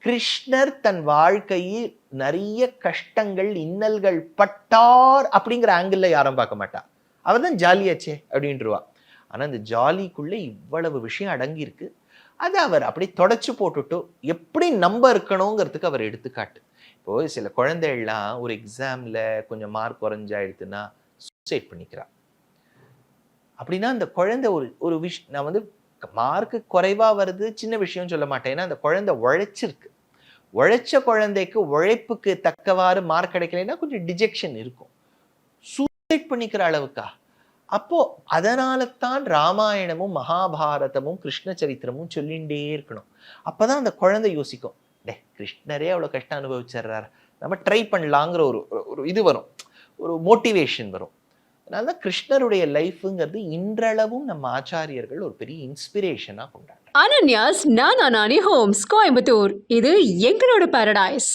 கிருஷ்ணர் தன் வாழ்க்கையில் நிறைய கஷ்டங்கள் இன்னல்கள் பட்டார் அப்படிங்கிற ஆங்கிள் யாரும் பார்க்க மாட்டார். அவர் தான் ஜாலியாச்சே அப்படின்றவா. ஆனா இந்த ஜாலிக்குள்ள இவ்வளவு விஷயம் அடங்கி இருக்கு. அது அவர் அப்படி தொடச்சு போட்டுட்டு எப்படி நம்ப இருக்கணுங்கிறதுக்கு அவர் எடுத்துக்காட்டு. இப்போ சில குழந்தைகள்லாம் ஒரு எக்ஸாம்ல கொஞ்சம் மார்க் குறைஞ்சாயிடுதுன்னா சூசைட் பண்ணிக்கிறா. அப்படின்னா அந்த குழந்தை ஒரு நான் வந்து மார்க்கு குறைவா வருது சின்ன விஷயம் சொல்ல மாட்டேன். ஏன்னா அந்த குழந்தை உழைச்சிருக்கு. உழைச்ச குழந்தைக்கு உழைப்புக்கு தக்கவாறு மார்க் கிடைக்கலைன்னா கொஞ்சம் டிஜெக்ஷன் இருக்கும். சூசைட் பண்ணிக்கிற அளவுக்கா? அப்போ அதனால தான் ராமாயணமும் மகாபாரதமும் கிருஷ்ண சரித்திரமும் சொல்லிகிட்டே இருக்கணும். அப்பதான் அந்த குழந்தை யோசிக்கும், கிருஷ்ணரே அவ்வளவு கஷ்டம் அனுபவிச்சிடுறாரு, நம்ம ட்ரை பண்ணலாங்கிற ஒரு இது வரும், ஒரு மோட்டிவேஷன் வரும். அதனால தான் கிருஷ்ணருடைய லைஃப்ங்கிறது இன்றளவும் நம்ம ஆச்சாரியர்கள் ஒரு பெரிய இன்ஸ்பிரேஷனா கொண்டாடுறாங்க. அனன்யாஸ் நானா நானி ஹோம்ஸ் கோயம்புத்தூர். இது எங்களோட பாரடைஸ்.